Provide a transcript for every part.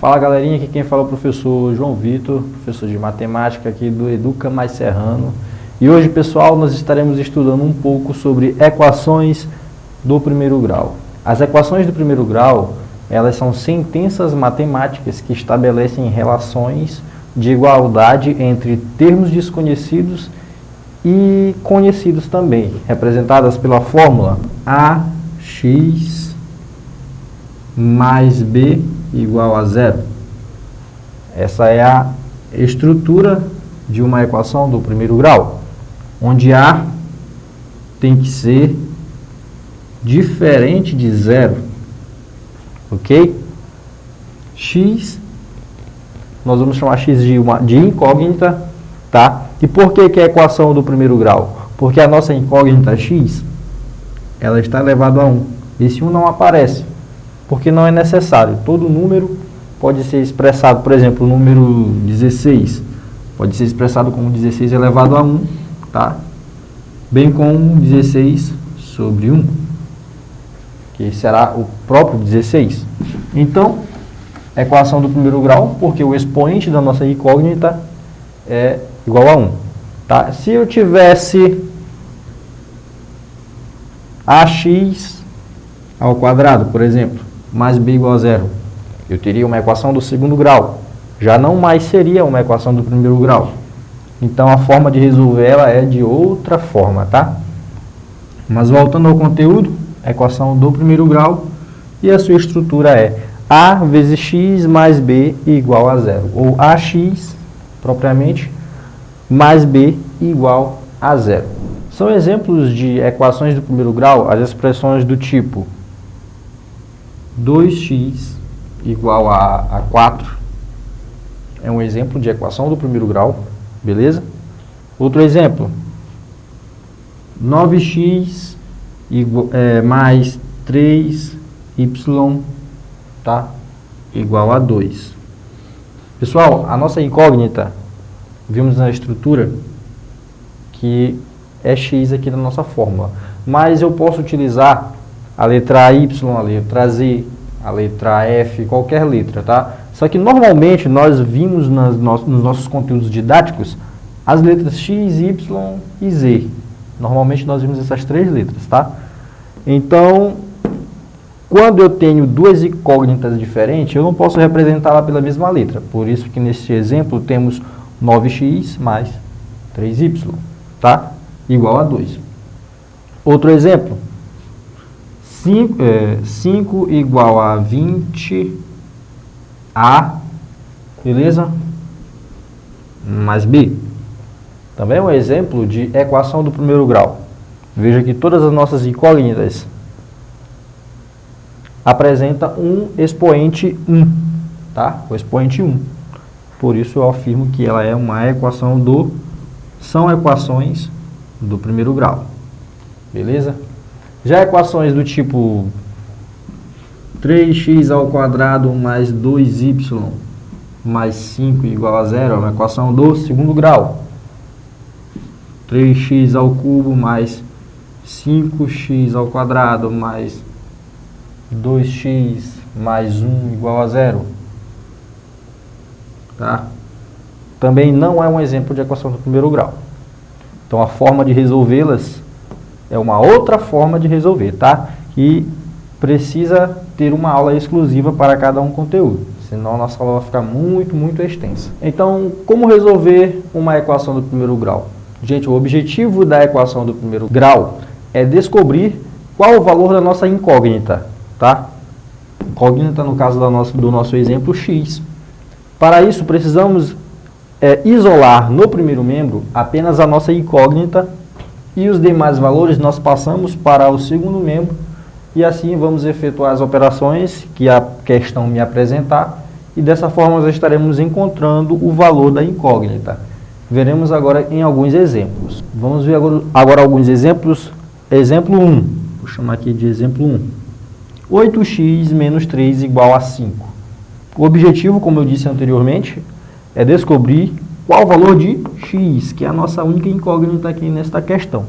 Fala galerinha, aqui quem fala é o professor João Vitor, professor de matemática aqui do Educa Mais Serrano. E hoje, pessoal, nós estaremos estudando um pouco sobre equações do primeiro grau. As equações do primeiro grau, elas são sentenças matemáticas que estabelecem relações de igualdade entre termos desconhecidos e conhecidos também, representadas pela fórmula ax mais b igual a zero. Essa é a estrutura de uma equação do primeiro grau, onde A tem que ser diferente de zero, ok? X, nós vamos chamar X de incógnita, tá? E por que é a equação do primeiro grau? Porque a nossa incógnita X, ela está elevada a 1. Esse 1 não aparece, porque não é necessário. Todo número pode ser expressado, por exemplo, o número 16 pode ser expressado como 16 elevado a 1, tá? Bem como 16 sobre 1, que será o próprio 16. Então, equação do primeiro grau, porque o expoente da nossa incógnita é igual a 1. Tá? Se eu tivesse ax ao quadrado, por exemplo, mais b igual a zero, eu teria uma equação do segundo grau. Já não mais seria uma equação do primeiro grau. Então, a forma de resolver ela é de outra forma, tá? Mas voltando ao conteúdo, equação do primeiro grau, e a sua estrutura é a vezes x mais b igual a zero, ou ax, propriamente, mais b igual a zero. São exemplos de equações do primeiro grau, as expressões do tipo 2x igual a 4, é um exemplo de equação do primeiro grau, beleza? Outro exemplo, 9x mais 3y, tá? Igual a 2. Pessoal, a nossa incógnita, vimos na estrutura que é x aqui na nossa fórmula, mas eu posso utilizar a letra y, a letra z, a letra f, qualquer letra, tá? Só que normalmente nós vimos nos nossos conteúdos didáticos as letras x, y e z. Normalmente nós vimos essas três letras, tá? Então, quando eu tenho duas incógnitas diferentes, eu não posso representá-la pela mesma letra. Por isso que nesse exemplo temos 9x mais 3y, tá? Igual a 2. Outro exemplo, 5 igual a 20A, beleza? Mais B. Também é um exemplo de equação do primeiro grau. Veja que todas as nossas incógnitas apresentam um expoente 1, tá? O expoente 1. Por isso eu afirmo que ela é uma equação são equações do primeiro grau. Beleza? Já equações do tipo 3x ao quadrado mais 2y mais 5 igual a zero, é uma equação do segundo grau. 3x ao cubo mais 5x ao quadrado mais 2x mais 1 igual a zero. Tá? Também não é um exemplo de equação do primeiro grau. Então, a forma de resolvê-las é uma outra forma de resolver, tá? E precisa ter uma aula exclusiva para cada um conteúdo, senão a nossa aula vai ficar muito extensa. Então, como resolver uma equação do primeiro grau? Gente, o objetivo da equação do primeiro grau é descobrir qual o valor da nossa incógnita, tá? Incógnita, no caso do nosso exemplo, x. Para isso, precisamos isolar no primeiro membro apenas a nossa incógnita e os demais valores nós passamos para o segundo membro e assim vamos efetuar as operações que a questão me apresentar e dessa forma nós estaremos encontrando o valor da incógnita. Veremos agora em alguns exemplos. Vamos ver agora alguns exemplos. Exemplo 1. Vou chamar aqui de exemplo 1. 8x menos 3 igual a 5. O objetivo, como eu disse anteriormente, é descobrir qual o valor de x, que é a nossa única incógnita aqui nesta questão.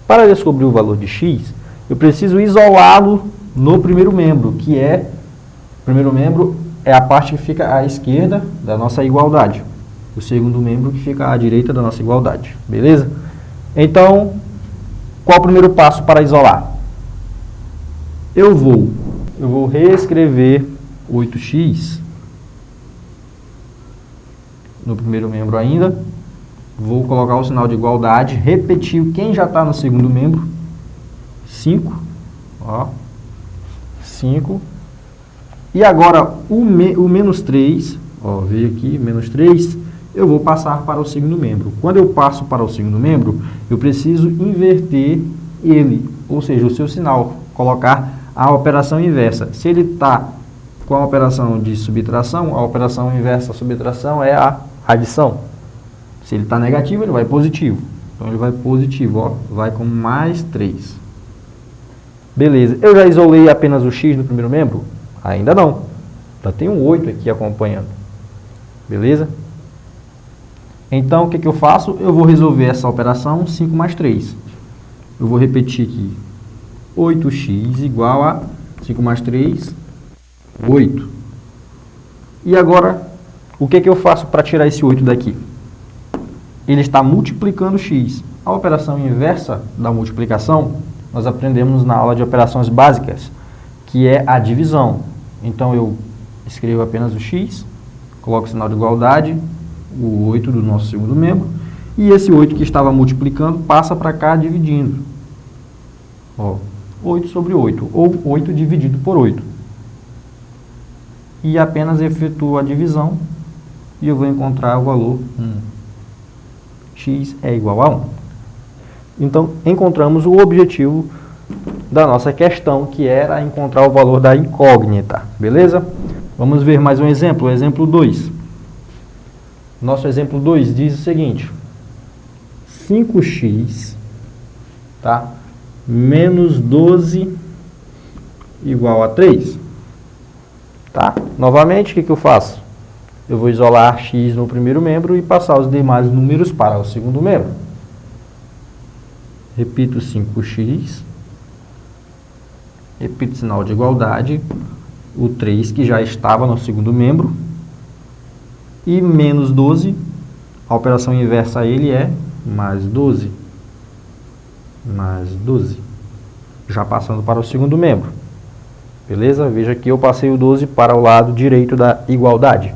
Para descobrir o valor de x, eu preciso isolá-lo no primeiro membro, que é, primeiro membro é a parte que fica à esquerda da nossa igualdade. O segundo membro que fica à direita da nossa igualdade. Beleza? Então, qual o primeiro passo para isolar? Eu vou reescrever 8x no primeiro membro ainda. Vou colocar o sinal de igualdade, repetir quem já está no segundo membro. 5. Ó. 5. E agora o menos 3, ó, veio aqui, menos 3, eu vou passar para o segundo membro. Quando eu passo para o segundo membro, eu preciso inverter ele, ou seja, o seu sinal, colocar a operação inversa. Se ele está com a operação de subtração, a operação inversa da subtração é a adição. Se ele está negativo, ele vai positivo. Então ele vai positivo, ó, vai com mais 3. Beleza, eu já isolei apenas o x no primeiro membro? Ainda não. Já tem um 8 aqui acompanhando. Beleza? Então, o que eu faço? Eu vou resolver essa operação 5 mais 3. Eu vou repetir aqui. 8x igual a 5 mais 3, 8. E agora, o que eu faço para tirar esse 8 daqui? Ele está multiplicando x. A operação inversa da multiplicação, nós aprendemos na aula de operações básicas, que é a divisão. Então, eu escrevo apenas o x, coloco o sinal de igualdade, o 8 do nosso segundo membro, e esse 8 que estava multiplicando passa para cá dividindo. Ó, 8 sobre 8, ou 8 dividido por 8. E apenas efetuo a divisão, e eu vou encontrar o valor 1. X é igual a 1. Então, encontramos o objetivo da nossa questão, que era encontrar o valor da incógnita. Beleza? Vamos ver mais um exemplo. O exemplo 2. Nosso exemplo 2 diz o seguinte. 5x, tá? Menos 12 igual a 3. Tá? Novamente, o que eu faço? Eu vou isolar x no primeiro membro e passar os demais números para o segundo membro. Repito 5x. Repito o sinal de igualdade. O 3 que já estava no segundo membro. E menos 12. A operação inversa a ele é mais 12. Mais 12. Já passando para o segundo membro. Beleza? Veja que eu passei o 12 para o lado direito da igualdade.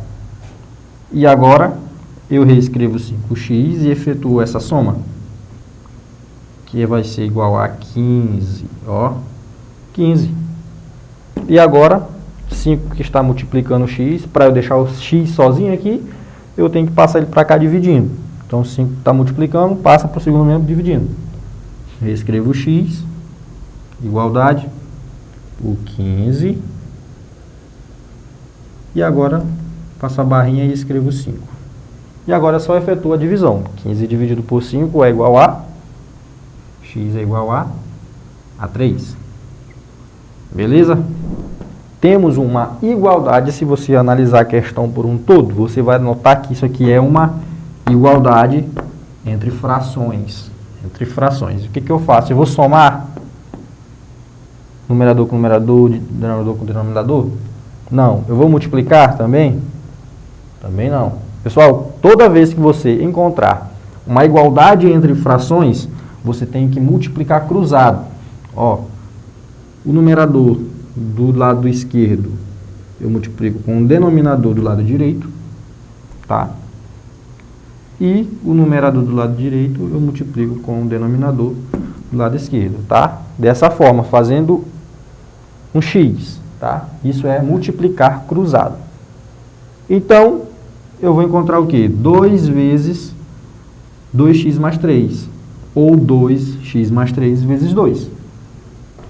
E agora, eu reescrevo 5x e efetuo essa soma. Que vai ser igual a 15. Ó, 15. E agora, 5 que está multiplicando x, para eu deixar o x sozinho aqui, eu tenho que passar ele para cá dividindo. Então, 5 está multiplicando, passa para o segundo membro dividindo. Reescrevo o x, igualdade, o 15. E agora, passo a barrinha e escrevo 5. E agora só efetuo a divisão. 15 dividido por 5 é igual a... x é igual a 3. Beleza? Temos uma igualdade. Se você analisar a questão por um todo, você vai notar que isso aqui é uma igualdade entre frações. Entre frações. O que eu faço? Eu vou somar numerador com numerador, denominador com denominador? Não. Eu vou multiplicar também? Também não. Pessoal, toda vez que você encontrar uma igualdade entre frações, você tem que multiplicar cruzado. Ó, o numerador do lado esquerdo eu multiplico com o denominador do lado direito, tá? E o numerador do lado direito eu multiplico com o denominador do lado esquerdo, tá? Dessa forma, fazendo um x, tá? Isso é multiplicar cruzado. Então, eu vou encontrar o quê? 2 vezes 2x mais 3. Ou 2x mais 3 vezes 2.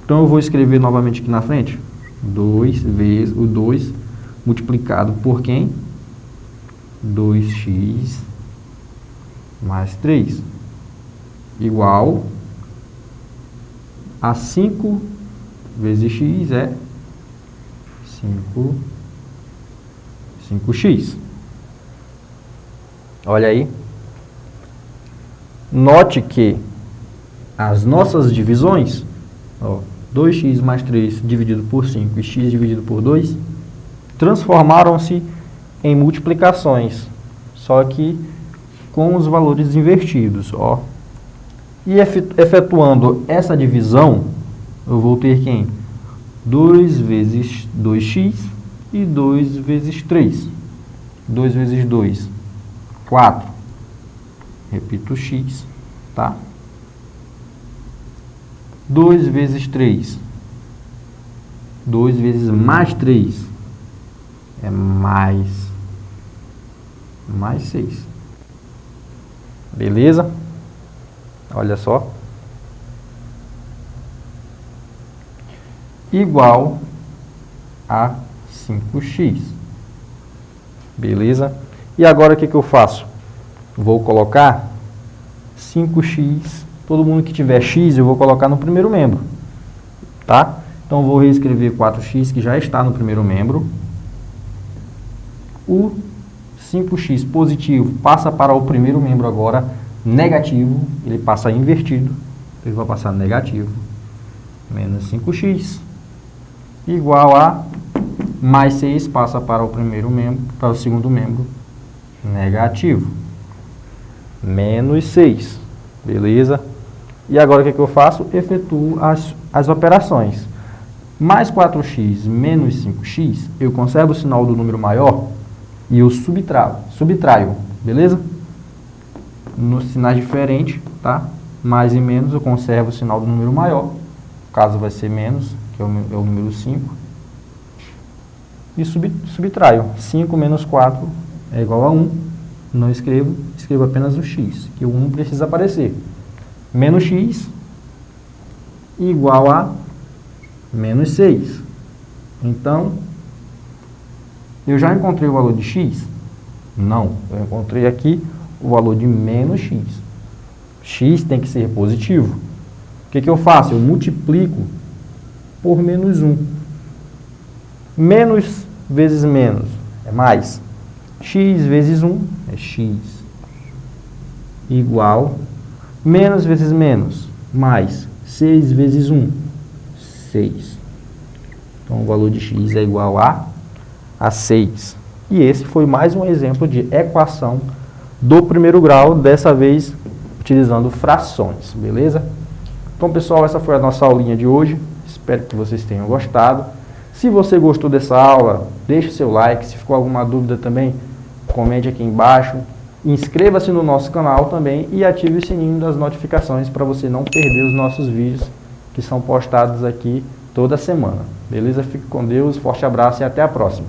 Então, eu vou escrever novamente aqui na frente. 2 vezes o 2 multiplicado por quem? 2x mais 3. Igual a 5 vezes x é 5x. Olha aí. Note que as nossas divisões, ó, 2x mais 3 dividido por 5 e x dividido por 2, transformaram-se em multiplicações, só que com os valores invertidos, ó. E efetuando essa divisão, eu vou ter quem? 2 vezes 2x e 2 vezes 3. 2 vezes 2, 4. Repito x, tá? 2 vezes 3. 2 vezes mais 3 é mais 6. Beleza? Olha só. Igual a 5x. Beleza? E agora o que eu faço? Vou colocar 5x. Todo mundo que tiver x eu vou colocar no primeiro membro. Tá? Então vou reescrever 4x que já está no primeiro membro. O 5x positivo passa para o primeiro membro agora negativo. Ele passa invertido. Ele vai passar negativo. Menos 5x. Igual a mais 6 passa para o primeiro membro, para o segundo membro negativo. Menos 6. Beleza? E agora o que eu faço? Efetuo as operações. Mais 4x menos 5x, eu conservo o sinal do número maior e eu subtraio. Beleza? Nos sinais diferentes, tá? Mais e menos, eu conservo o sinal do número maior. No caso vai ser menos, que é o número 5. E subtraio. 5 menos 4 é igual a 1. Não escrevo apenas o x, que o 1 precisa aparecer. Menos x igual a menos 6. Então, eu já encontrei o valor de x? Não, eu encontrei aqui o valor de menos x. X tem que ser positivo. O que eu faço? Eu multiplico por menos 1. Menos vezes menos é mais. X vezes 1 é x. Igual. Menos vezes menos, mais 6 vezes 1, 6. Então, o valor de x é igual a 6. E esse foi mais um exemplo de equação do primeiro grau, dessa vez utilizando frações, beleza? Então, pessoal, essa foi a nossa aulinha de hoje. Espero que vocês tenham gostado. Se você gostou dessa aula, deixe seu like. Se ficou alguma dúvida também, comente aqui embaixo. Inscreva-se no nosso canal também e ative o sininho das notificações para você não perder os nossos vídeos que são postados aqui toda semana. Beleza? Fique com Deus, forte abraço e até a próxima.